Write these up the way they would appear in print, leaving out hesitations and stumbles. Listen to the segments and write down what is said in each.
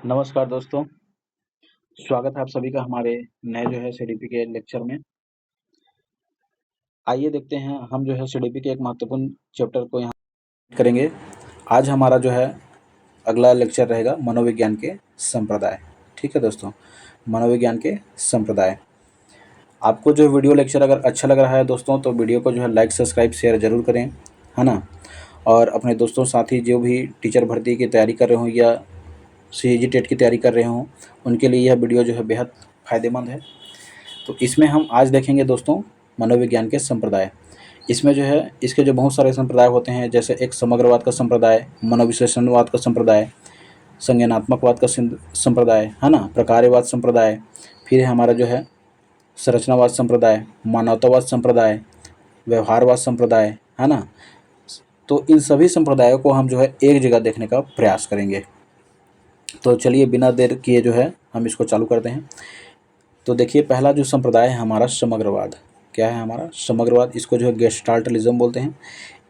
नमस्कार दोस्तों, स्वागत है आप सभी का हमारे नए सीडीपी के लेक्चर में। आइए देखते हैं हम सीडीपी के एक महत्वपूर्ण चैप्टर को यहाँ करेंगे। आज हमारा अगला लेक्चर रहेगा मनोविज्ञान के संप्रदाय। ठीक है दोस्तों, मनोविज्ञान के संप्रदाय। आपको वीडियो लेक्चर अगर अच्छा लग रहा है दोस्तों तो वीडियो को लाइक सब्सक्राइब शेयर ज़रूर करें, है ना। और अपने दोस्तों साथी जो भी टीचर भर्ती की तैयारी कर रहे हों या सीजी टेट की तैयारी कर रहे हों उनके लिए यह वीडियो बेहद फ़ायदेमंद है। तो इसमें हम आज देखेंगे दोस्तों मनोविज्ञान के संप्रदाय। इसमें इसके बहुत सारे संप्रदाय होते हैं, जैसे एक समग्रवाद का संप्रदाय, मनोविश्लेषणवाद का संप्रदाय, संज्ञानात्मकवाद का संप्रदाय, है ना, प्रकारवाद संप्रदाय, फिर है हमारा संरचनावाद संप्रदाय, मानवतावाद संप्रदाय, व्यवहारवाद संप्रदाय, है ना। तो इन सभी संप्रदायों को हम एक जगह देखने का प्रयास करेंगे। तो चलिए बिना देर किए हम इसको चालू करते हैं। तो देखिए, पहला जो संप्रदाय है हमारा समग्रवाद। क्या है हमारा समग्रवाद? इसको गेस्टाल्टलिज्म बोलते हैं।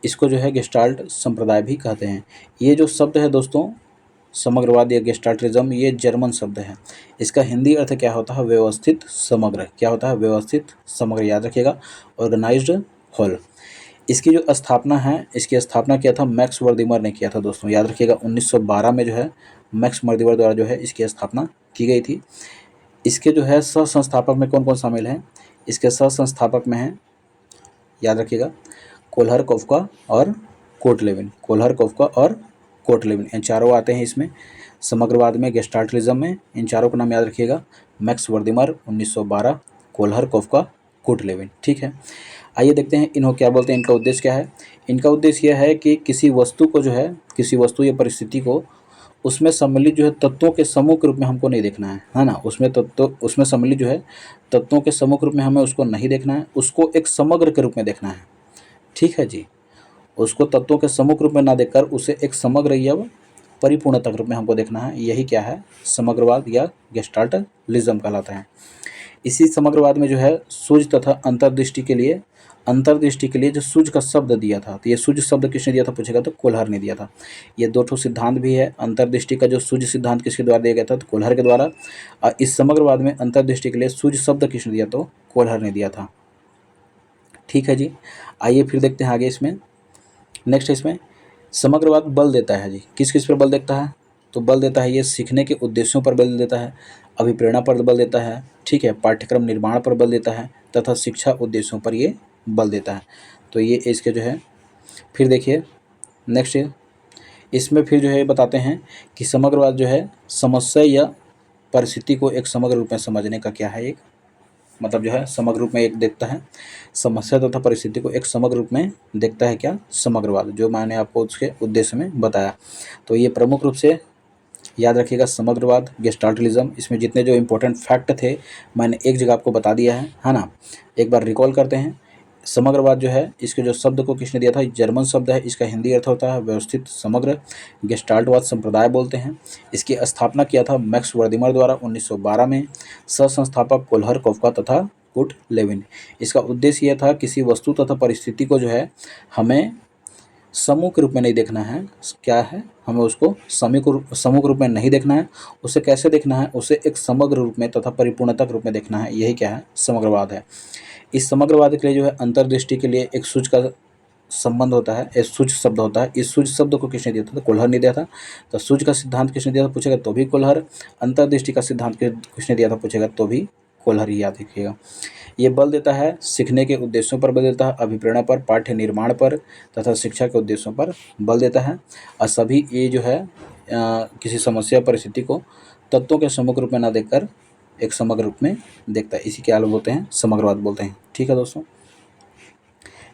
इसको गेस्टाल्ट संप्रदाय भी कहते हैं। ये जो शब्द है दोस्तों, समग्रवाद या गेस्टाल्टलिज्म, ये जर्मन शब्द है। इसका हिंदी अर्थ क्या होता है? व्यवस्थित समग्र। क्या होता है? व्यवस्थित समग्र, याद रखिएगा, ऑर्गेनाइज्ड होल। इसकी जो स्थापना है, इसकी स्थापना किया था मैक्स वर्दिमर ने किया था दोस्तों, याद रखिएगा। 1912 में मैक्स वर्दिमर द्वारा इसकी स्थापना की गई थी। इसके सह संस्थापक में कौन कौन शामिल हैं? इसके सह संस्थापक में हैं, याद रखिएगा, कोल्हर, कोफ्का और कोटलेविन। कोल्हर, कोफ्का और कोटलेविन, इन चारों आते हैं इसमें समग्रवाद में, गेस्टाल्टलिज्म में। इन चारों का नाम याद रखिएगा, मैक्स वर्दिमर 1912, कोल्हर, कोफ्का, कोटलेविन। ठीक है, आइए देखते हैं इन्हों क्या बोलते हैं, इनका उद्देश्य क्या है। इनका उद्देश्य यह है कि किसी वस्तु को किसी वस्तु या परिस्थिति को उसमें सम्मिलित तत्वों के समूह के रूप में हमको नहीं देखना है ना। उसमें सम्मिलित तत्वों के समूह के रूप में हमें उसको नहीं देखना है, उसको एक समग्र के रूप में देखना है। ठीक है जी, उसको तत्वों के समूह के रूप में ना देखकर उसे एक समग्र या परिपूर्णता के रूप में हमको देखना है। यही क्या है? समग्रवाद या गेस्टाल्टलिज्म कहलाता है। इसी समग्रवाद में सूझ तथा अंतर्दृष्टि के लिए जो सूझ का शब्द दिया था, तो ये सूझ शब्द किसने दिया था पूछेगा तो कोल्हर ने दिया था। ये दो ठो सिद्धांत भी है। अंतर्दृष्टि का जो सूझ सिद्धांत किसके द्वारा दिया गया था? तो कोल्हर के द्वारा। और इस समग्रवाद में अंतर्दृष्टि के लिए सूझ शब्द किसने दिया? तो कोल्हर ने दिया था। ठीक है जी, आइए फिर देखते हैं आगे इसमें। नेक्स्ट इसमें समग्रवाद बल देता है जी, किस किस पर बल देता है? तो बल देता है ये सीखने के उद्देश्यों पर बल देता है, अभिप्रेरणा पर बल देता है, ठीक है, पाठ्यक्रम निर्माण पर बल देता है तथा शिक्षा उद्देश्यों पर ये बल देता है। तो ये इसके फिर देखिए नेक्स्ट इसमें फिर बताते हैं कि समग्रवाद समस्या या परिस्थिति को एक समग्र रूप में समझने का क्या है, एक मतलब समग्र रूप में एक देखता है। समस्या तथा परिस्थिति को एक समग्र रूप में देखता है क्या? समग्रवाद, जो मैंने आपको उसके उद्देश्य में बताया। तो ये प्रमुख रूप से याद रखिएगा, समग्रवाद, गेस्टाल्टलिज्म। इसमें जितने जो इम्पोर्टेंट फैक्ट थे मैंने एक जगह आपको बता दिया है ना। एक बार रिकॉल करते हैं। समग्रवाद इसके जो शब्द को किसने दिया था? जर्मन शब्द है। इसका हिंदी अर्थ होता है व्यवस्थित समग्र। गेस्टाल्टवाद संप्रदाय बोलते हैं। इसकी स्थापना किया था मैक्स वर्दिमर द्वारा 1912 में। सह संस्थापक कोल्हर, कोफ्का तथा कोटलेविन। इसका उद्देश्य यह था किसी वस्तु तथा परिस्थिति को हमें समूह के रूप में नहीं देखना है। क्या है? हमें उसको समूह के रूप में नहीं देखना है। उसे कैसे देखना है? उसे एक समग्र रूप में तथा परिपूर्णता के रूप में देखना है। यही क्या है? समग्रवाद है। इस समग्रवाद के लिए अंतर्दृष्टि के लिए एक सूझ का संबंध होता है, एक सूझ शब्द होता है। इस सूझ शब्द को किसने दिया था? तो कोल्हर ने दिया था। तो सूझ का सिद्धांत किसने दिया था पूछेगा तो भी कोल्हर। अंतर्दृष्टि का सिद्धांत किसने दिया था पूछेगा तो भी कोल्हर ही, याद रखिएगा। ये बल देता है सीखने के उद्देश्यों पर बल देता है, अभिप्रेरणा पर, पाठ्य निर्माण पर तथा शिक्षा के उद्देश्यों पर बल देता है। और सभी ये किसी समस्या परिस्थिति को तत्वों के समग्र रूप में ना देखकर एक समग्र रूप में देखता है। इसी क्या बोलते हैं? समग्रवाद बोलते हैं। ठीक है दोस्तों,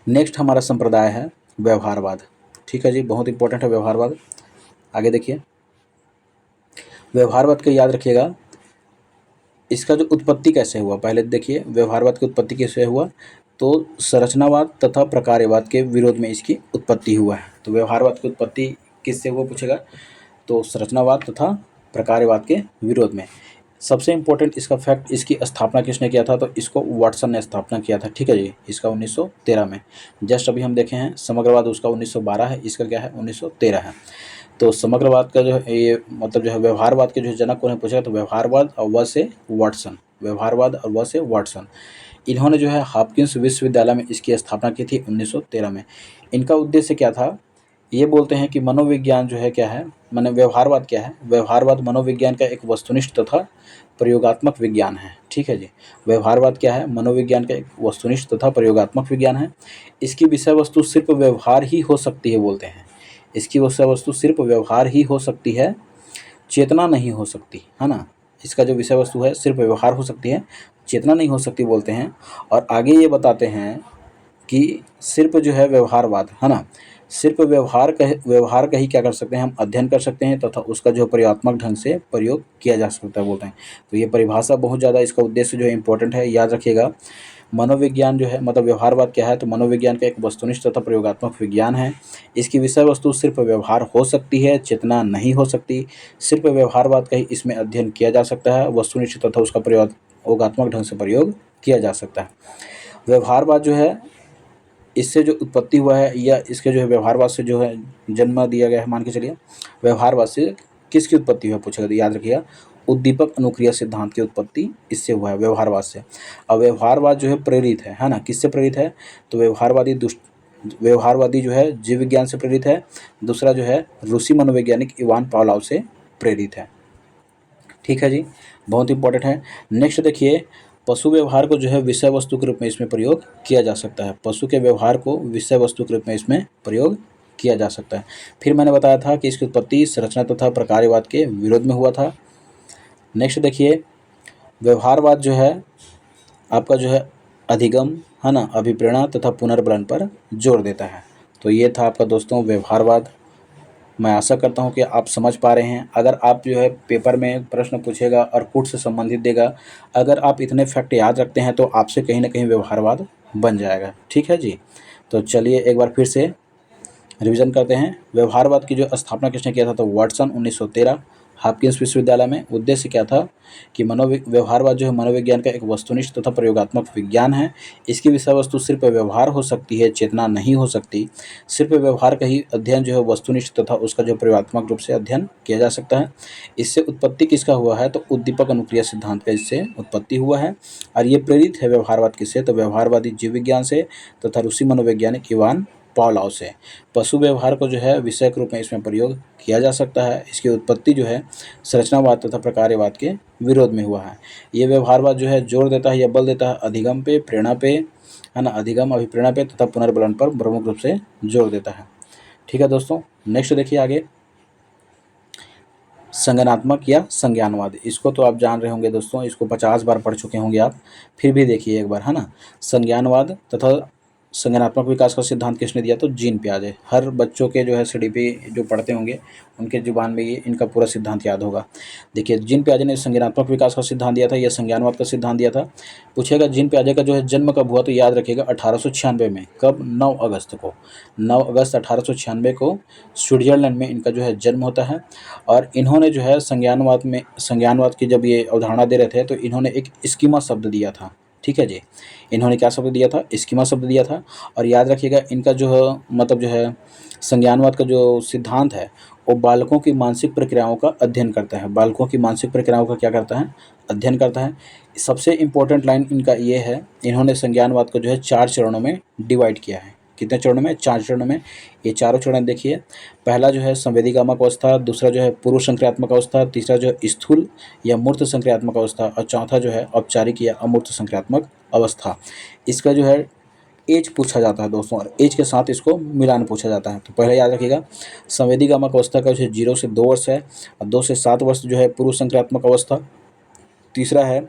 नेक्स्ट हमारा संप्रदाय है व्यवहारवाद। ठीक है जी, बहुत इंपॉर्टेंट है व्यवहारवाद। आगे देखिए, व्यवहारवाद को याद रखिएगा। इसका जो उत्पत्ति कैसे हुआ, पहले देखिए व्यवहारवाद की उत्पत्ति कैसे हुआ। तो संरचनावाद तथा प्रकारवाद के विरोध में इसकी उत्पत्ति हुआ है। तो व्यवहारवाद की उत्पत्ति किससे हुआ पूछेगा तो संरचनावाद तथा प्रकारवाद के विरोध में। सबसे इम्पोर्टेंट इसका फैक्ट, इसकी स्थापना किसने किया था? तो इसको वाटसन ने स्थापना किया था। ठीक है जी, इसका 1913 में। जस्ट अभी हम देखे हैं समग्रवाद उसका 1912 है, इसका क्या है? 1913 है। तो समग्रवाद का जो है ये मतलब जो है व्यवहारवाद के जो जनक को पूछा तो व्यवहारवाद और व से वाटसन, व्यवहारवाद और व से वाटसन। इन्होंने जो है हॉपकिंस विश्वविद्यालय में इसकी स्थापना की थी 1913 में। इनका उद्देश्य क्या था, ये बोलते हैं कि मनोविज्ञान जो है क्या है, माने व्यवहारवाद क्या है, व्यवहारवाद मनोविज्ञान का एक वस्तुनिष्ठ तथा प्रयोगात्मक विज्ञान है। ठीक है जी, व्यवहारवाद क्या है, मनोविज्ञान का एक वस्तुनिष्ठ तथा प्रयोगात्मक विज्ञान है। इसकी विषय वस्तु सिर्फ व्यवहार ही हो सकती है, बोलते हैं इसकी विषय वस्तु सिर्फ व्यवहार ही हो सकती है, चेतना नहीं हो सकती, है ना। इसका जो विषय वस्तु है सिर्फ व्यवहार हो सकती है, चेतना नहीं हो सकती बोलते हैं। और आगे ये बताते हैं कि सिर्फ जो है व्यवहारवाद, है ना, सिर्फ व्यवहार का ही क्या कर सकते हैं, हम अध्ययन कर सकते हैं तथा उसका जो प्रयोगात्मक ढंग से प्रयोग किया जा सकता है बोलते हैं। तो ये परिभाषा बहुत ज़्यादा, इसका उद्देश्य जो है इंपॉर्टेंट है, याद रखिएगा। मनोविज्ञान जो है मतलब व्यवहारवाद क्या है, तो मनोविज्ञान का एक वस्तुनिष्ठ तथा प्रयोगात्मक विज्ञान है। इसकी विषय वस्तु सिर्फ व्यवहार हो सकती है, चेतना नहीं हो सकती। सिर्फ व्यवहारवाद का ही इसमें अध्ययन किया जा सकता है, वस्तुनिष्ठ तथा उसका प्रयोगात्मक ढंग से प्रयोग किया जा सकता है। व्यवहारवाद जो है इससे जो उत्पत्ति हुआ है या इसके जो है व्यवहारवाद से जो है जन्म दिया गया है, मान के चलिए व्यवहारवाद से किसकी उत्पत्ति हुआ पूछेगा तो याद रखिएगा उद्दीपक अनुक्रिया सिद्धांत की उत्पत्ति इससे हुआ है, व्यवहारवाद से। अब व्यवहारवाद जो है प्रेरित है ना, किससे प्रेरित है, तो व्यवहारवादी जो है जीव विज्ञान से प्रेरित है। दूसरा जो है रूसी मनोवैज्ञानिक इवान पावलोव से प्रेरित है। ठीक है जी, बहुत इंपॉर्टेंट है। नेक्स्ट देखिए, पशु व्यवहार को जो है विषय वस्तु के रूप में इसमें प्रयोग किया जा सकता है, पशु के व्यवहार को विषय वस्तु के रूप में इसमें प्रयोग किया जा सकता है। फिर मैंने बताया था कि इसकी उत्पत्ति संरचना तथा प्रकार्यवाद के विरोध में हुआ था। नेक्स्ट देखिए, व्यवहारवाद जो है आपका जो है अधिगम, है ना, अभिप्रेरणा तथा पुनर्बलन पर जोर देता है। तो ये था आपका दोस्तों व्यवहारवाद। मैं आशा करता हूँ कि आप समझ पा रहे हैं। अगर आप जो है पेपर में प्रश्न पूछेगा और कूट से संबंधित देगा, अगर आप इतने फैक्ट याद रखते हैं तो आपसे कहीं ना कहीं व्यवहारवाद बन जाएगा। ठीक है जी, तो चलिए एक बार फिर से रिवीजन करते हैं। व्यवहारवाद की जो स्थापना किसने किया था, तो वाटसन 1913 हॉपकिंस विश्वविद्यालय में। उद्देश्य क्या था कि व्यवहारवाद जो है मनोविज्ञान का एक वस्तुनिष्ठ तथा प्रयोगात्मक विज्ञान है। इसकी विषय वस्तु सिर्फ व्यवहार हो सकती है, चेतना नहीं हो सकती। सिर्फ व्यवहार का ही अध्ययन जो है वस्तुनिष्ठ तथा उसका जो प्रयोगात्मक रूप से अध्ययन किया जा सकता है। इससे उत्पत्ति किसका हुआ है, तो उद्दीपक अनुक्रिया सिद्धांत का इससे उत्पत्ति हुआ है। और ये प्रेरित है व्यवहारवाद किससे, तो व्यवहारवादी जीव विज्ञान से तथा रूसी मनोवैज्ञानिक इवान पावलोव से। पशु व्यवहार को जो है विषय के रूप में इसमें प्रयोग किया जा सकता है। इसकी उत्पत्ति जो है संरचनावाद तथा प्रकार्यवाद के विरोध में हुआ है। ये व्यवहारवाद जो है जोर देता है या बल देता है अधिगम पे, प्रेरणा पे, है ना, अधिगम अभिप्रेरणा पे तथा पुनर्बलन पर प्रमुख रूप से जोर देता है। ठीक है दोस्तों, नेक्स्ट देखिए आगे, संज्ञानात्मक या संज्ञानवाद। इसको तो आप जान रहे होंगे दोस्तों, इसको 50 बार पढ़ चुके होंगे आप, फिर भी देखिए एक बार, है ना। संज्ञानवाद तथा संज्ञानात्मक विकास का सिद्धांत किसने दिया, तो जीन पियाजे। हर बच्चों के जो है सीडीपी जो पढ़ते होंगे उनके जुबान में ये इनका पूरा सिद्धांत याद होगा। देखिए जीन पियाजे ने संज्ञानात्मक विकास का सिद्धांत दिया था, यह संज्ञानवाद का सिद्धांत दिया था। पूछेगा जीन पियाजे का जो है जन्म कब हुआ, तो याद रखिएगा 1896 में। कब, 9 अगस्त को, 9 अगस्त 1896 को स्विट्जरलैंड में इनका जो है जन्म होता है। और इन्होंने जो है संज्ञानवाद की जब ये अवधारणा दे रहे थे तो इन्होंने एक स्कीमा शब्द दिया था। ठीक है जी, इन्होंने क्या शब्द दिया था, स्कीमा शब्द दिया था। और याद रखिएगा इनका जो है मतलब जो है संज्ञानवाद का जो सिद्धांत है वो बालकों की मानसिक प्रक्रियाओं का अध्ययन करता है। बालकों की मानसिक प्रक्रियाओं का क्या करता है, अध्ययन करता है। सबसे इम्पोर्टेंट लाइन इनका ये है, इन्होंने संज्ञानवाद को जो है 4 चरणों में डिवाइड किया है। कितने चरणों में, 4 चरणों में। ये चारों चरण देखिए, पहला जो है संवेदीगामक अवस्था, दूसरा जो है पूर्व संक्रियात्मक अवस्था, तीसरा जो है स्थूल या मूर्त संक्रियात्मक अवस्था, और चौथा जो है औपचारिक या अमूर्त संक्रियात्मक अवस्था। इसका जो है एज पूछा जाता है दोस्तों, और एज के साथ इसको मिलान पूछा जाता है। तो पहले याद रखिएगा संवेदीगामक अवस्था का जो है 0 से 2 वर्ष है, और 2 से 7 वर्ष जो है पूर्व संक्रियात्मक अवस्था। तीसरा है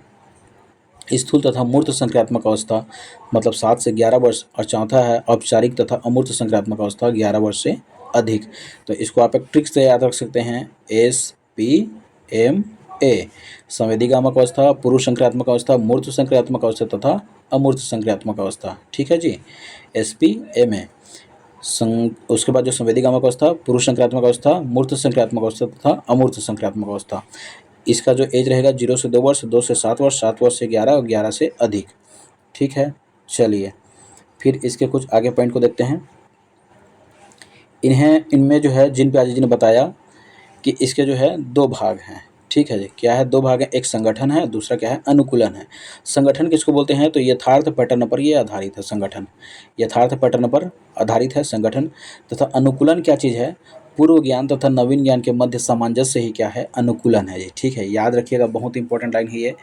स्थूल तथा मूर्त संक्रियात्मक अवस्था, मतलब 7 से 11 वर्ष, और चौथा है औपचारिक तथा अमूर्त संक्रियात्मक अवस्था 11 वर्ष से अधिक। तो इसको आप एक ट्रिक से याद रख सकते हैं, SPMA, संवेदीगामक अवस्था, पूर्व संक्रियात्मक अवस्था, मूर्त संक्रियात्मक अवस्था तथा अमूर्त संक्रियात्मक अवस्था। ठीक है जी, SPMA। उसके बाद जो संवेदीगामक अवस्था, पूर्व संक्रियात्मक अवस्था, मूर्त संक्रियात्मक अवस्था तथा अमूर्त संक्रियात्मक अवस्था। इसका जो एज रहेगा 0 से 2 वर्ष, 2 से 7 वर्ष, 7 वर्ष से 11 और 11 से अधिक। ठीक है, चलिए फिर इसके कुछ आगे पॉइंट को देखते हैं। इनमें जो है जीन पियाजे जी ने बताया कि इसके जो है दो भाग हैं, ठीक है जी। क्या है? दो भाग हैं, एक संगठन है, दूसरा क्या है? अनुकूलन है। संगठन किसको बोलते हैं? तो यथार्थ पैटर्न पर ये आधारित है संगठन, यथार्थ पैटर्न पर आधारित है संगठन। तथा अनुकूलन क्या चीज़ है? पूर्व ज्ञान तथा नवीन ज्ञान के मध्य सामंजस्य ही क्या है? अनुकूलन है जी, ठीक है। याद रखिएगा, बहुत इंपॉर्टेंट लाइन है ये।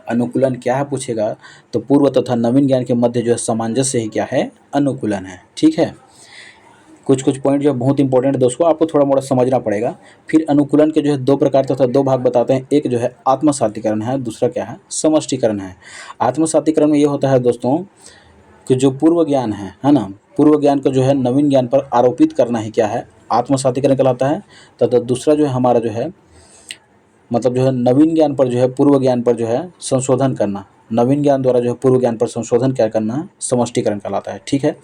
अनुकूलन क्या है पूछेगा तो पूर्व तथा नवीन ज्ञान के मध्य जो है सामंजस्य ही क्या है? अनुकूलन है, ठीक है। कुछ कुछ पॉइंट जो है बहुत इंपॉर्टेंट है दोस्तों, आपको थोड़ा मोड़ा समझना पड़ेगा। फिर अनुकूलन के जो है दो प्रकार तथा दो भाग बताते हैं। एक जो है आत्मसातीकरण है, दूसरा क्या है? समष्टीकरण है। आत्मसातीकरण में ये होता है दोस्तों कि जो पूर्व ज्ञान है ना, पूर्व ज्ञान को जो है नवीन ज्ञान पर आरोपित करना ही क्या है? आत्मसातीकरण कहलाता है। तथा दूसरा जो है हमारा जो है मतलब जो है नवीन ज्ञान पर जो है पूर्व ज्ञान पर जो है संशोधन करना, नवीन ज्ञान द्वारा जो है पूर्व ज्ञान पर संशोधन क्या करना? समष्टीकरण कहलाता है, ठीक है।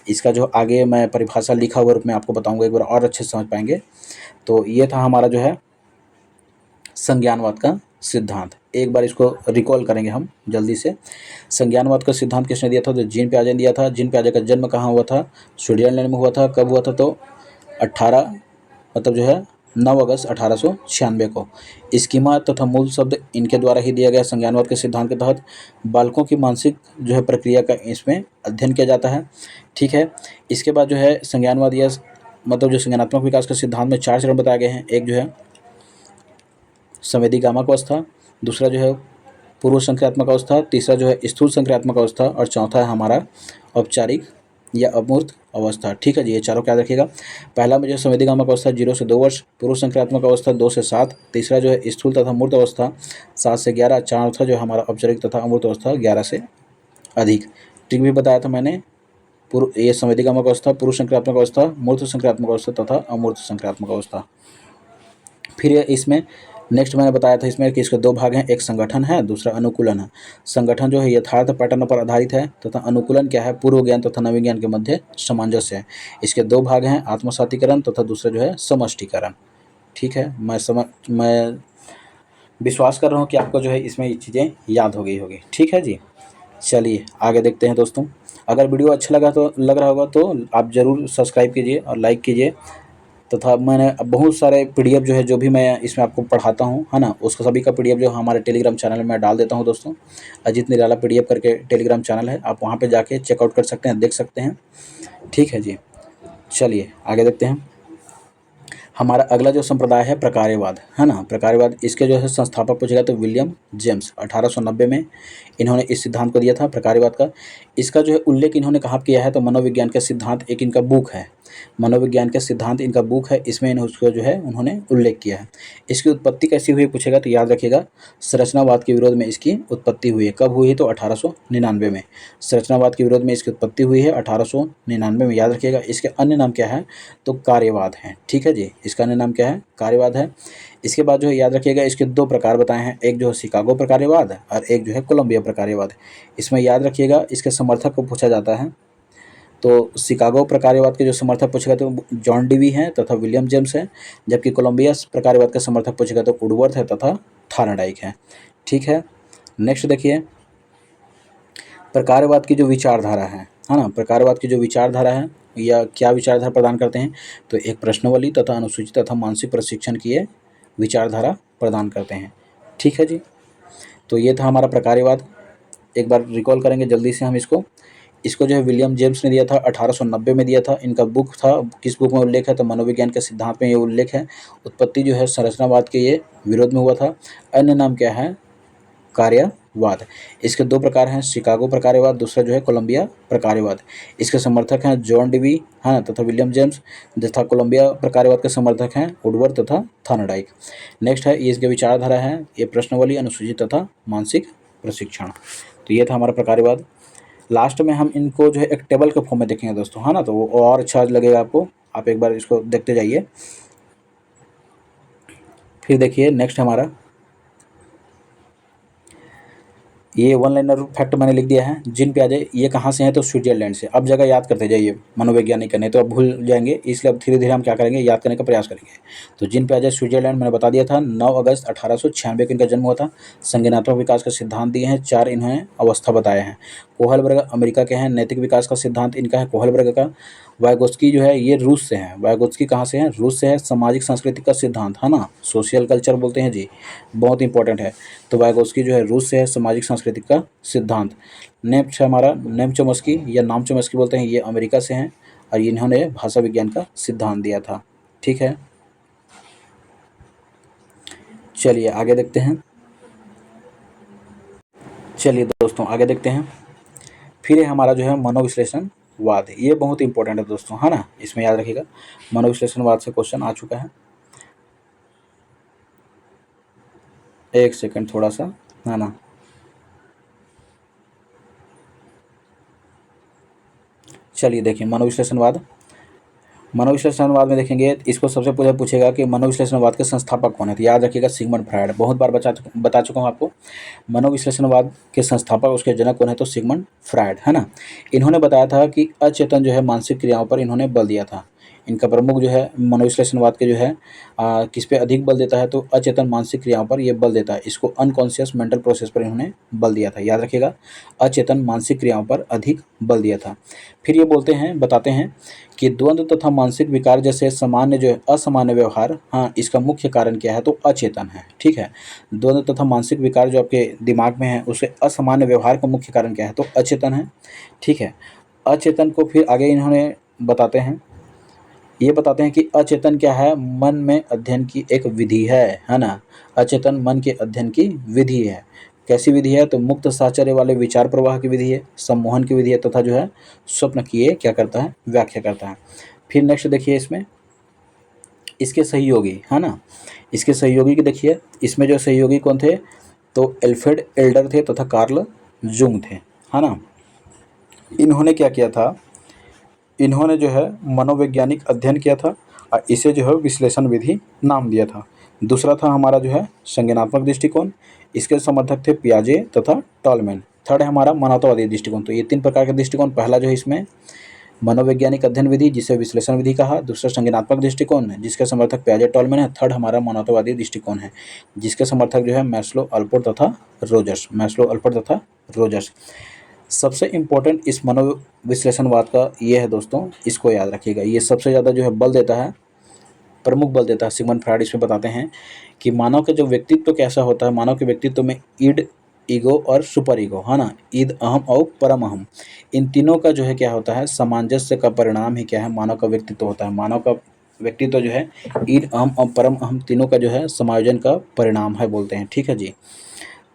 इसका जो आगे मैं परिभाषा लिखा हुआ रूप में आपको बताऊंगा, एक बार और अच्छे से समझ पाएंगे। तो ये था हमारा जो है संज्ञानवाद का सिद्धांत। एक बार इसको रिकॉल करेंगे हम जल्दी से। संज्ञानवाद का सिद्धांत किसने दिया था? तो जीन पियाजे ने दिया था। जीन पियाजे का जन्म कहाँ हुआ था? स्विट्जरलैंड में हुआ था। कब हुआ था? तो 18 मतलब जो है 9 अगस्त 1896 को। स्कीमा तथा मूल शब्द इनके द्वारा ही दिया गया। संज्ञानवाद के सिद्धांत के तहत बालकों की मानसिक जो है प्रक्रिया का इसमें अध्ययन किया जाता है, ठीक है। इसके बाद जो है संज्ञानवाद या मतलब जो संज्ञानात्मक विकास के सिद्धांत में 4 चरण बताए गए हैं। एक जो है संवेदी गामक अवस्था, दूसरा जो है पूर्व संक्रियात्मक अवस्था, तीसरा जो है स्थूल संक्रियात्मक अवस्था और चौथा है हमारा औपचारिक या अमूर्त अवस्था, ठीक है जी। ये चारों क्या रखिएगा। पहला में जो है संवेदी गामक अवस्था 0 से 2 वर्ष, पूर्व संक्रियात्मक अवस्था 2 से 7, तीसरा जो है स्थूल तथा मूर्त अवस्था 7 से 11, चौथा जो है हमारा औपचारिक तथा अमूर्त अवस्था 11 से अधिक। ठीक भी बताया था मैंने। पूर्व ये संवेदी गामक अवस्था, पूर्व संक्रियात्मक अवस्था, मूर्त संक्रियात्मक अवस्था तथा अमूर्त संक्रियात्मक अवस्था। फिर इसमें नेक्स्ट मैंने बताया था इसमें कि इसके दो भाग हैं, एक संगठन है, दूसरा अनुकूलन है। संगठन जो है यथार्थ पैटर्न पर आधारित है तथा अनुकूलन क्या है? पूर्व ज्ञान तथा नवीन ज्ञान के मध्य सामंजस्य है। इसके दो भाग हैं, आत्मसातीकरण तथा दूसरा जो है समष्टीकरण, ठीक है। मैं विश्वास कर रहा हूँ कि आपको जो है इसमें ये चीज़ें याद हो गई होगी, ठीक है जी। चलिए आगे देखते हैं दोस्तों। अगर वीडियो अच्छा लग रहा होगा तो आप ज़रूर सब्सक्राइब कीजिए और लाइक कीजिए। तथा मैंने अब बहुत सारे पीडीएफ जो है जो भी मैं इसमें आपको पढ़ाता हूँ, है ना, उसका सभी का पीडीएफ जो हमारे टेलीग्राम चैनल में डाल देता हूँ दोस्तों। अजीत निराला पीडीएफ करके टेलीग्राम चैनल है, आप वहाँ पे जाके चेकआउट कर सकते हैं, देख सकते हैं, ठीक है जी। चलिए आगे देखते हैं। हमारा अगला जो संप्रदाय है प्रकार्यवाद, है ना, प्रकार्यवाद। इसके जो है संस्थापक पूछेगा तो विलियम जेम्स 1890 में इन्होंने इस सिद्धांत को दिया था प्रकार्यवाद का। इसका जो है उल्लेख इन्होंने कहाँ किया है? तो मनोविज्ञान के सिद्धांत, एक इनका बुक है, मनोविज्ञान के सिद्धांत इनका बुक है, इसमें इन्होंने उसको जो है उन्होंने उल्लेख किया है। इसकी उत्पत्ति कैसी हुई पूछेगा तो याद रखिएगा, संरचनावाद के विरोध में इसकी उत्पत्ति हुई है। कब हुई है? तो 1899 में। संरचनावाद के विरोध में इसकी उत्पत्ति हुई है 1899 में, याद रखिएगा। इसके अन्य नाम क्या है? तो कार्यवाद है, ठीक है जी। इसका अन्य नाम क्या है? कार्यवाद है। इसके बाद जो है याद रखिएगा इसके दो प्रकार बताए हैं, एक जो है शिकागो प्रकार्यवाद और एक जो है कोलंबिया प्रकार्यवाद। इसमें याद रखिएगा इसके समर्थक को पूछा जाता है। तो शिकागो प्रकार्यवाद के जो समर्थक पूछेगा तो जॉन डीवी हैं तथा विलियम जेम्स हैं, जबकि कोलंबिया प्रकार्यवाद का समर्थक पूछेगा तो वुडवर्थ है तथा थॉर्नडाइक है, ठीक है। नेक्स्ट देखिए, प्रकारवाद की जो विचारधारा है ना, प्रकारवाद की जो विचारधारा है या क्या विचारधारा प्रदान करते हैं? तो एक प्रश्नावली तथा अनुसूचित तथा मानसिक प्रशिक्षण की ये विचारधारा प्रदान करते हैं, ठीक है जी। तो ये था हमारा प्रकारवाद। एक बार रिकॉल करेंगे जल्दी से हम इसको जो है विलियम जेम्स ने दिया था, 1890 में दिया था। इनका बुक था, किस बुक में उल्लेख है? तो मनोविज्ञान के सिद्धांत में ये उल्लेख है। उत्पत्ति जो है संरचनावाद के ये विरोध में हुआ था। अन्य नाम क्या है? कार्यवाद। इसके दो प्रकार हैं, शिकागो प्रकार्यवाद, दूसरा जो है कोलंबिया प्रकार्यवाद। इसके समर्थक हैं जॉन डीवी, हाँ, तथा विलियम जेम्स, तथा कोलंबिया प्रकार्यवाद के समर्थक हैं वुडवर्थ तथा थॉर्नडाइक। नेक्स्ट है ये इसके विचारधारा है, ये प्रश्नावली, अनुसूचित तथा मानसिक प्रशिक्षण। तो ये था हमारा प्रकार्यवाद। लास्ट में हम इनको जो है एक टेबल के फॉर्म में देखेंगे दोस्तों, है ना, तो वो और अच्छा लगेगा आपको। आप एक बार इसको देखते जाइए। फिर देखिए नेक्स्ट हमारा ये वन लाइनर फैक्ट मैंने लिख दिया है। जीन पियाजे ये कहाँ से हैं? तो स्विट्जरलैंड से। अब जगह याद करते जाइए, मनोवैज्ञानिक नहीं तो अब भूल जाएंगे, इसलिए अब धीरे धीरे हम क्या करेंगे, याद करने का प्रयास करेंगे। तो जीन पियाजे स्विट्जरलैंड मैंने बता दिया था। 9 अगस्त 1896 को इनका जन्म हुआ था। संज्ञानात्मक विकास का सिद्धांत दिए हैं, 4 इन्होंने अवस्था बताए हैं। कोहलबर्ग अमेरिका के हैं। नैतिक विकास का सिद्धांत इनका है कोहलबर्ग का। वाइगोत्स्की जो है ये रूस से हैं। वाइगोत्स्की कहाँ से हैं? रूस से है। सामाजिक संस्कृति का सिद्धांत, है ना, सोशल कल्चर बोलते हैं जी, बहुत इंपॉर्टेंट है। तो वाइगोत्स्की जो है रूस से है, सामाजिक संस्कृति का सिद्धांत। नेक्स्ट है हमारा नेम चॉम्स्की या नाम चॉम्स्की बोलते हैं, ये अमेरिका से हैं और इन्होंने भाषा विज्ञान का सिद्धांत दिया था। ठीक है, चलिए आगे देखते हैं। चलिए दोस्तों आगे देखते हैं। फिर है हमारा जो है मनोविश्लेषणवाद, ये बहुत इंपॉर्टेंट है दोस्तों, है ना, इसमें याद रखिएगा। मनोविश्लेषणवाद से क्वेश्चन आ चुका है। एक सेकंड थोड़ा सा, है ना। चलिए देखिए मनोविश्लेषणवाद। मनोविश्लेषणवाद में देखेंगे इसको सबसे पहले पूछेगा कि मनोविश्लेषणवाद के संस्थापक कौन है, तो याद रखिएगा सिगमंड फ्रायड। बहुत बार बता चुका हूँ आपको। मनोविश्लेषणवाद के संस्थापक, उसके जनक कौन है, तो सिगमंड फ्रायड, है ना। इन्होंने बताया था कि अचेतन जो है मानसिक क्रियाओं पर इन्होंने बल दिया था। इनका प्रमुख जो है मनोविश्लेषणवाद के जो है किस पे अधिक बल देता है, तो अचेतन मानसिक क्रियाओं पर यह बल देता है। इसको अनकॉन्शियस मेंटल प्रोसेस पर इन्होंने बल दिया था। याद रखिएगा, अचेतन मानसिक क्रियाओं पर अधिक बल दिया था। फिर ये बताते हैं कि द्वंद्व तथा मानसिक विकार जैसे सामान्य जो है असामान्य व्यवहार, हाँ, इसका मुख्य कारण क्या है, तो अचेतन है। ठीक है, द्वंद्व तथा मानसिक विकार जो आपके दिमाग में है उसे असामान्य व्यवहार का मुख्य कारण क्या है, तो अचेतन है। ठीक है, अचेतन को फिर आगे इन्होंने बताते हैं कि अचेतन क्या है, मन में अध्ययन की एक विधि है ना। अचेतन मन के अध्ययन की विधि है। कैसी विधि है, तो मुक्त साहचर्य वाले विचार प्रवाह की विधि है, सम्मोहन की विधि है, तथा जो है स्वप्न की ये क्या करता है, व्याख्या करता है। फिर नेक्स्ट देखिए इसमें इसके सहयोगी, है ना, इसके सहयोगी की देखिए, इसमें जो सहयोगी कौन थे, तो एल्फ्रेड एल्डर थे तथा कार्ल जुंग थे, है ना। इन्होंने क्या किया था, इन्होंने जो है मनोवैज्ञानिक अध्ययन किया था और इसे जो है विश्लेषण विधि नाम दिया था। दूसरा था हमारा जो है संज्ञानात्मक दृष्टिकोण, इसके समर्थक थे पियाजे तथा टॉलमैन। थर्ड है हमारा मानवतावादी दृष्टिकोण। तो ये 3 प्रकार के दृष्टिकोण, पहला जो है इसमें मनोवैज्ञानिक अध्ययन विधि जिसे विश्लेषण विधि कहा, दूसरा संज्ञानात्मक दृष्टिकोण है जिसके समर्थक पियाजे टॉलमैन है, थर्ड हमारा मानवतावादी दृष्टिकोण है जिसके समर्थक जो है मैस्लो अल्पोर्ट तथा रोजर्स। सबसे इम्पोर्टेंट इस मनोविश्लेषणवाद का ये है दोस्तों, इसको याद रखिएगा, ये सबसे ज़्यादा जो है बल देता है, प्रमुख बल देता है सिगमंड फ्रायड। इसमें बताते हैं कि मानव का जो व्यक्तित्व कैसा होता है, मानव के व्यक्तित्व में ईड, ईगो और सुपर ईगो, है ना, ईद, अहम और परम अहम, इन तीनों का जो है क्या होता है, सामंजस्य का परिणाम ही क्या है, मानव का व्यक्तित्व होता है। मानव का व्यक्तित्व जो है ईद, अहम और परम अहम तीनों का जो है समायोजन का परिणाम है बोलते हैं। ठीक है जी,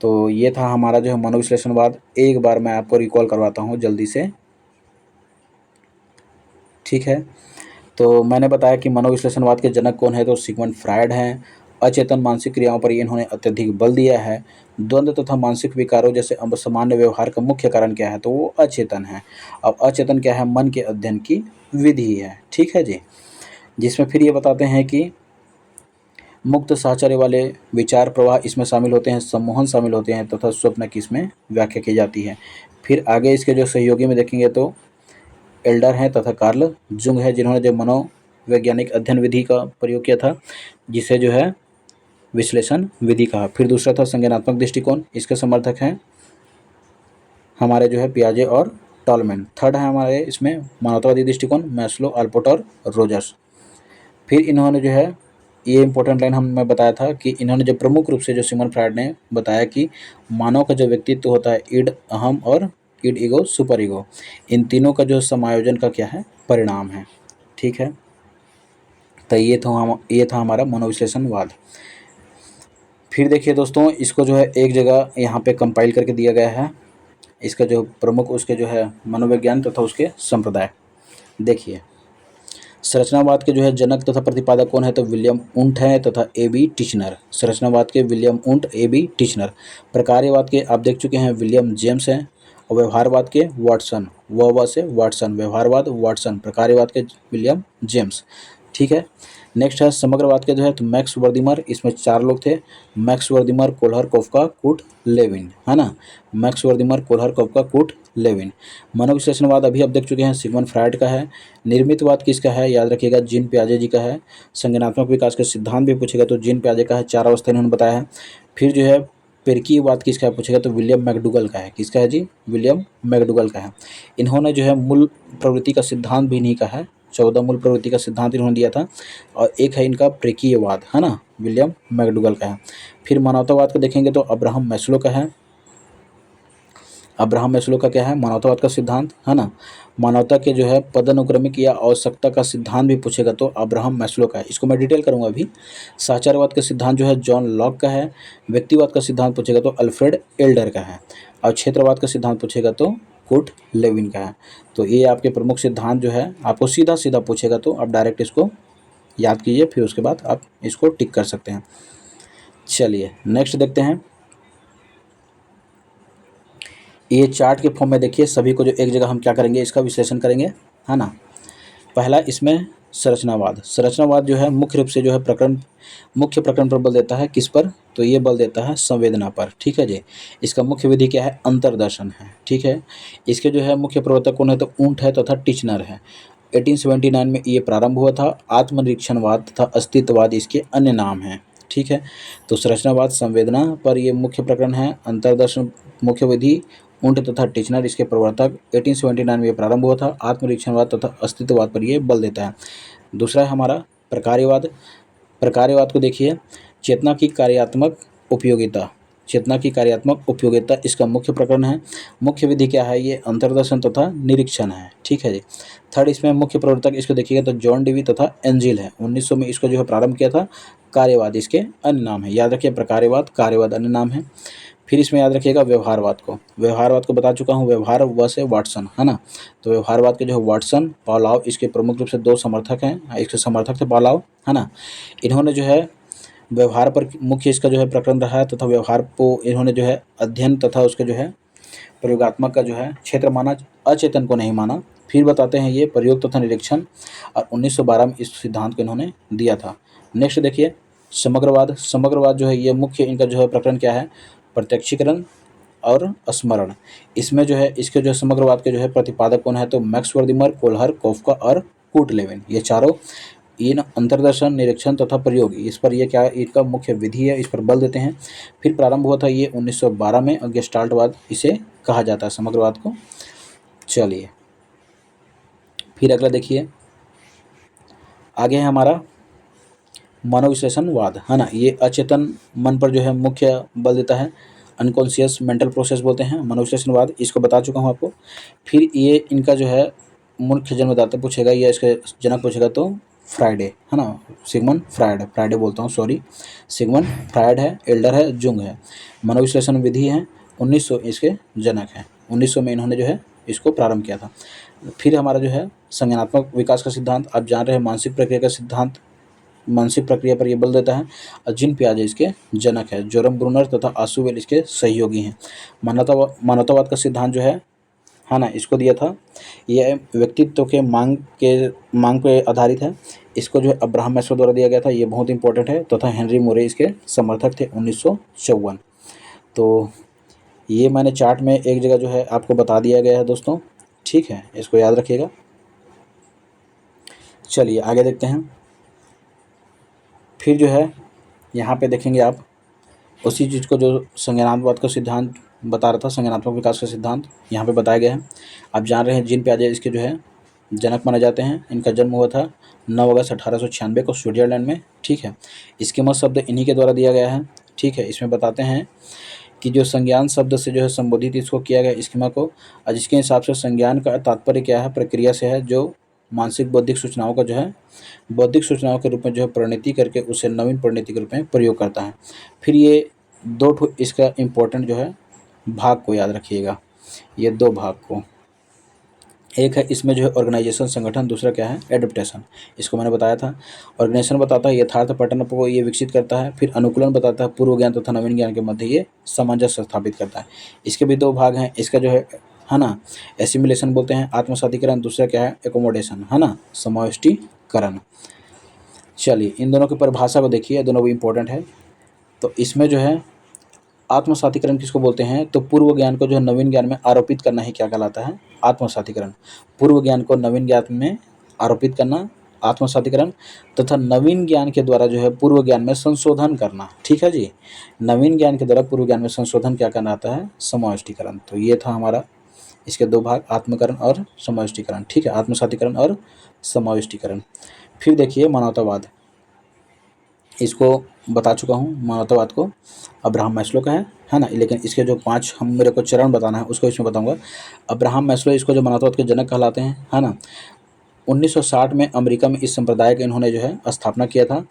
तो ये था हमारा जो है मनोविश्लेषणवाद। एक बार मैं आपको रिकॉल करवाता हूँ जल्दी से। ठीक है, तो मैंने बताया कि मनोविश्लेषणवाद के जनक कौन है, तो सिगमंड फ्रायड हैं। अचेतन मानसिक क्रियाओं पर इन्होंने अत्यधिक बल दिया है। द्वंद्व तथा मानसिक विकारों जैसे असामान्य व्यवहार का मुख्य कारण क्या है, तो वो अचेतन है। अब अचेतन क्या है, मन के अध्ययन की विधि है। ठीक है जी, जिसमें फिर ये बताते हैं कि मुक्त साहचर्य वाले विचार प्रवाह इसमें शामिल होते हैं, सम्मोहन शामिल होते हैं तथा स्वप्न की इसमें व्याख्या की जाती है। फिर आगे इसके जो सहयोगी में देखेंगे तो एल्डर हैं तथा कार्ल जुंग है जिन्होंने जो मनोवैज्ञानिक अध्ययन विधि का प्रयोग किया था जिसे जो है विश्लेषण विधि कहा। फिर दूसरा था संज्ञानात्मक दृष्टिकोण, इसके समर्थक हैं हमारे जो है पियाजे और टॉलमैन। थर्ड है हमारे इसमें मानवतावादी दृष्टिकोण, मैस्लो, अल्पोर्ट और रोजर्स। फिर इन्होंने जो है ये इंपॉर्टेंट लाइन मैं बताया था कि इन्होंने जो प्रमुख रूप से जो सिगमंड फ्रायड ने बताया कि मानव का जो व्यक्तित्व होता है ईड, अहम और ईड, ईगो, सुपर ईगो, इन तीनों का जो समायोजन का क्या है, परिणाम है। ठीक है, तो ये था हमारा मनोविश्लेषणवाद। फिर देखिए दोस्तों, इसको जो है एक जगह यहाँ पे कंपाइल करके दिया गया है, इसका जो प्रमुख उसके जो है मनोविज्ञान तथा उसके संप्रदाय। देखिए संरचनावाद के जो है जनक तथा प्रतिपादक कौन है, तो विलियम उंट है तथा ए बी टिचनर। संरचनावाद के William Wundt, E B Titchener. प्रकार्यवाद के आप देख चुके हैं विलियम जेम्स हैं। और व्यवहारवाद के वाटसन, व से वाटसन, व्यवहारवाद वाटसन। प्रकार्यवाद के विलियम जेम्स। ठीक है, नेक्स्ट है समग्रवाद के जो है तो मैक्स वर्दिमर, इसमें 4 लोग थे, मैक्स वर्दिमर, कोल्हर, कोफ्का, कूट, लेविन, है ना, मैक्स वर्दिमर, कोल्हर, कोफ्का, कूट, लेविन। मनोविश्लेषणवाद अभी आप देख चुके हैं सिगमंड फ्रायड का है। निर्मितवाद किसका है, याद रखिएगा जीन पियाजे जी का है। संज्ञानात्मक विकास के सिद्धांत भी पूछेगा तो जीन पियाजे का है, 4 अवस्था इन्होंने बताया है। फिर जो है पेरकीवाद किसका है पूछेगा तो विलियम मैकडूगल का है। किसका है जी? विलियम मैकडूगल का है। इन्होंने जो है मूल प्रवृत्ति का सिद्धांत भी इन्हीं का है, 14 मूल प्रवृत्ति का सिद्धांत इन्होंने दिया था। और एक है इनका पेरकीवाद, है ना, विलियम मैकडूगल का है। फिर मानवतावाद को देखेंगे तो अब्राहम मैस्लो का है। अब्राहम मैस्लो का क्या है? मानवतावाद का सिद्धांत, है ना। मानवता के जो है पदानुक्रमिक या आवश्यकता का सिद्धांत भी पूछेगा तो अब्राहम मैस्लो का है। इसको मैं डिटेल करूंगा अभी। साचारवाद का सिद्धांत जो है जॉन लॉक का है। व्यक्तिवाद का सिद्धांत पूछेगा तो अल्फ्रेड एल्डर का है। और क्षेत्रवाद का सिद्धांत पूछेगा तो कुर्ट लेविन का है। तो ये आपके प्रमुख सिद्धांत जो है, आपको सीधा सीधा पूछेगा तो आप डायरेक्ट इसको याद कीजिए, फिर उसके बाद आप इसको टिक कर सकते हैं। चलिए नेक्स्ट देखते हैं। ये चार्ट के फॉर्म में देखिए, सभी को जो एक जगह हम क्या करेंगे, इसका विश्लेषण करेंगे, है ना। पहला इसमें संरचनावाद। संरचनावाद जो है मुख्य रूप से जो है मुख्य प्रकरण पर बल देता है। किस पर? तो ये बल देता है संवेदना पर। ठीक है जी। इसका मुख्य विधि क्या है? अंतर्दर्शन है। ठीक है। इसके जो है मुख्य प्रवर्तक कौन है? तो ऊंट है तथा टिचनर है। 1879 में ये प्रारंभ हुआ था। आत्मनिरीक्षणवाद तथा अस्तित्ववाद इसके अन्य नाम हैं। ठीक है। तो संरचनावाद संवेदना पर ये मुख्य प्रकरण है। अंतर्दर्शन मुख्य विधि, ऊंट तथा टिचनर इसके प्रवर्तक। 1879 में प्रारंभ हुआ था। आत्मनिरीक्षणवाद तथा अस्तित्ववाद पर यह बल देता है। दूसरा है हमारा प्रकार्यवाद। प्रकार्यवाद को देखिए, चेतना की कार्यात्मक उपयोगिता। चेतना की कार्यात्मक उपयोगिता इसका मुख्य प्रकरण है। मुख्य विधि क्या है? ये अंतर्दर्शन तथा निरीक्षण है। ठीक है जी। थर्ड इसमें मुख्य प्रवर्तक इसको देखिएगा तो जॉन डीवी तथा एंजिल है। 1900 में इसको जो है प्रारंभ किया था। कार्यवाद इसके अन्य नाम है। याद रखिए, प्रकार्यवाद, कार्यवाद अन्य नाम है। फिर इसमें याद रखिएगा व्यवहारवाद को। व्यवहारवाद को बता चुका हूँ, व्यवहार व से वाटसन, है ना। तो व्यवहारवाद के जो है वाटसन, पावलोव इसके प्रमुख रूप से दो समर्थक हैं। इसके समर्थक थे पावलोव, है ना। इन्होंने जो है व्यवहार पर मुख्य इसका जो है प्रकरण रहा है तथा व्यवहार को इन्होंने जो है अध्ययन तथा उसके जो है प्रयोगात्मक का जो है क्षेत्र माना, अचेतन को नहीं माना। फिर बताते हैं ये प्रयोग तथा निरीक्षण, और 1912 में इस सिद्धांत को इन्होंने दिया था। नेक्स्ट देखिए समग्रवाद। समग्रवाद जो है ये मुख्य इनका जो है प्रकरण क्या है? प्रत्यक्षीकरण और स्मरण। इसमें जो है इसके जो समग्रवाद के जो है प्रतिपादक कौन है? तो मैक्स वर्दिमर, कोल्हर, कोफ्का और कुर्ट लेविन। ये चारों इन अंतर्दर्शन, निरीक्षण तथा प्रयोग, इस पर ये क्या इनका मुख्य विधि है, इस पर बल देते हैं। फिर प्रारंभ हुआ था ये 1912 में, और गेस्टाल्टवाद इसे कहा जाता है, समग्रवाद को। चलिए फिर अगला देखिए, आगे है हमारा मनोविश्लेषणवाद, है ना। ये अचेतन मन पर जो है मुख्य बल देता है। अनकॉन्शियस मेंटल प्रोसेस बोलते हैं मनोविश्लेषणवाद, इसको बता चुका हूँ आपको। फिर ये इनका जो है मुख्य जन्मदाता पूछेगा या इसके जनक पूछेगा तो फ्राइडे, है ना। सिगमंड फ्राइड, फ्राइडे बोलता हूँ, सॉरी। सिगमंड फ्राइड है, एल्डर है, जुंग है। मनोविश्लेषण विधि है, 1900 इसके जनक हैं। 1900 में इन्होंने जो है इसको प्रारंभ किया था। फिर हमारा जो है संज्ञानात्मक विकास का सिद्धांत, आप जान रहे हैं मानसिक प्रक्रिया का सिद्धांत, मानसिक प्रक्रिया पर यह बल देता है। और जीन पियाजे इसके जनक है। जोरम ब्रूनर तथा आशुवेल इसके सहयोगी हैं। मानवतावाद का सिद्धांत जो है ना, इसको दिया था। यह व्यक्तित्व के मांग पे आधारित है। इसको जो है अब्राहम मैस्लो द्वारा दिया गया था। ये बहुत इंपॉर्टेंट है। तथा हेनरी मोरे इसके समर्थक थे 1954। तो ये मैंने चार्ट में एक जगह जो है आपको बता दिया गया है दोस्तों, ठीक है, इसको याद रखिएगा। चलिए आगे देखते हैं। फिर जो है यहाँ पे देखेंगे आप उसी चीज़ को जो संज्ञानात्मक का सिद्धांत बता रहा था, संज्ञानात्मक विकास का सिद्धांत यहाँ पे बताया गया है। आप जान रहे हैं जीन पियाजे इसके जो है जनक माने जाते हैं। इनका जन्म हुआ था 9 अगस्त 1896 को स्विट्जरलैंड में, ठीक है। स्कीमा शब्द इन्हीं के द्वारा दिया गया है, ठीक है। इसमें बताते हैं कि जो संज्ञान शब्द से जो है संबोधित इसको किया गया स्कीमा को, और जिसके हिसाब से संज्ञान का तात्पर्य क्या है? प्रक्रिया से है जो मानसिक बौद्धिक सूचनाओं का जो है बौद्धिक सूचनाओं के रूप में जो है परिणति करके उसे नवीन परिणति के रूप में प्रयोग करता है। फिर ये दो ठो इसका इम्पोर्टेंट जो है भाग को याद रखिएगा, ये दो भाग को। एक है इसमें जो है ऑर्गेनाइजेशन, संगठन, दूसरा क्या है? एडेप्टेशन। इसको मैंने बताया था। ऑर्गेनाइजेशन बताता है यथार्थ पैटर्न को ये विकसित करता है। फिर अनुकूलन बताता है पूर्व ज्ञान तथा नवीन ज्ञान के मध्य ये सामंजस्य स्थापित करता है। इसके भी दो भाग हैं। इसका जो है ना, एसिमिलेशन बोलते हैं, आत्मसातीकरण। दूसरा क्या है? एकोमोडेशन, है ना, समाविष्टीकरण। चलिए इन दोनों की परिभाषा को देखिए, दोनों भी इंपॉर्टेंट है। तो इसमें जो है आत्मसातीकरण किसको बोलते हैं? तो पूर्व ज्ञान को जो है नवीन ज्ञान में आरोपित करना ही क्या कहलाता है? आत्मसातीकरण। पूर्व ज्ञान को नवीन ज्ञान में आरोपित करना आत्मसातीकरण तथा नवीन ज्ञान के द्वारा जो है पूर्व ज्ञान में संशोधन करना। ठीक है जी, नवीन ज्ञान के द्वारा पूर्व ज्ञान में संशोधन क्या करना आता है, समाविष्टीकरण। तो ये था हमारा इसके दो भाग, आत्मकरण और समाविष्टीकरण। ठीक है, आत्मसातीकरण और समाविष्टीकरण। फिर देखिए मानवतावाद, इसको बता चुका हूँ मानवतावाद को, अब्राहम मैस्लो का है ना, लेकिन इसके जो 5 हम मेरे को चरण बताना है उसको इसमें बताऊंगा। अब्राहम मैस्लो इसको जो मानवतावाद के जनक कहलाते हैं, है ना। 1960 में अमेरिका में इस संप्रदाय के इन्होंने जो है स्थापना किया था।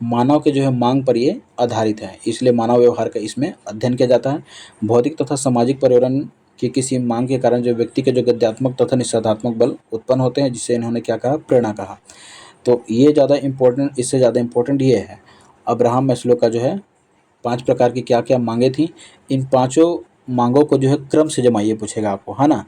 मानव के जो है मांग पर ये आधारित है, इसलिए मानव व्यवहार का इसमें अध्ययन किया जाता है। भौतिक तथा सामाजिक पर्यावरण की किसी मांग के कारण जो व्यक्ति के जो गद्यात्मक तथा निषेधात्मक बल उत्पन्न होते हैं, जिसे इन्होंने क्या कहा, प्रेरणा कहा। तो ये ज़्यादा इम्पोर्टेंट, इससे ज़्यादा इम्पोर्टेंट ये है, अब्राहम मैस्लो का जो है 5 प्रकार की क्या क्या मांगें थी, इन पाँचों मांगों को जो है क्रम से जमाइए पूछेगा आपको, है ना।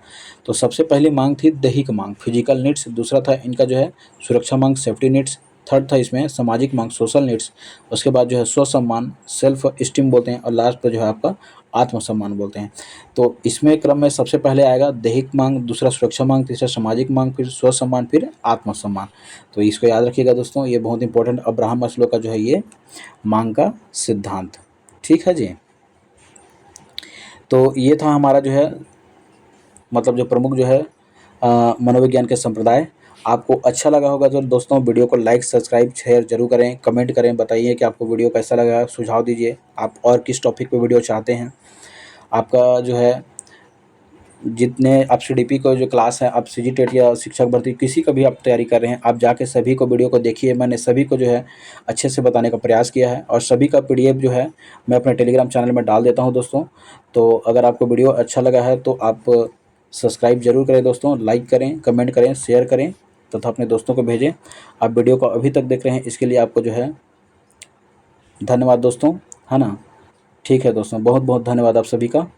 तो सबसे पहली मांग थी दैहिक मांग, फिजिकल नीड्स। दूसरा था इनका जो है सुरक्षा मांग, सेफ्टी नीड्स। थर्ड था इसमें सामाजिक मांग, सोशल नीड्स। उसके बाद जो है स्वसम्मान, सेल्फ स्टीम बोलते हैं, और लास्ट पर जो है आपका आत्मसम्मान बोलते हैं। तो इसमें क्रम में सबसे पहले आएगा दैहिक मांग, दूसरा सुरक्षा मांग, तीसरा सामाजिक मांग, फिर स्वसम्मान, फिर आत्मसम्मान। तो इसको याद रखिएगा दोस्तों, ये बहुत इंपॉर्टेंट अब्राहम मैस्लो का जो है ये मांग का सिद्धांत। ठीक है जी। तो ये था हमारा जो है मतलब जो प्रमुख जो है मनोविज्ञान के संप्रदाय। आपको अच्छा लगा होगा तो दोस्तों वीडियो को लाइक, सब्सक्राइब, शेयर जरूर करें, कमेंट करें, बताइए कि आपको वीडियो कैसा लगा, सुझाव दीजिए आप और किस टॉपिक पे वीडियो चाहते हैं। आपका जो है जितने आप सीडीपी को जो क्लास है, आप सीजीटेट या शिक्षक भर्ती किसी का भी आप तैयारी कर रहे हैं, आप जाके सभी को वीडियो को देखिए। मैंने सभी को जो है अच्छे से बताने का प्रयास किया है, और सभी का पीडीएफ जो है मैं अपने टेलीग्राम चैनल में डाल देता हूं दोस्तों। तो अगर आपको वीडियो अच्छा लगा है तो आप सब्सक्राइब जरूर करें दोस्तों, लाइक करें, कमेंट करें, शेयर करें तथा अपने दोस्तों को भेजें। आप वीडियो को अभी तक देख रहे हैं इसके लिए आपको जो है धन्यवाद दोस्तों, है ना। ठीक है दोस्तों, बहुत बहुत धन्यवाद आप सभी का।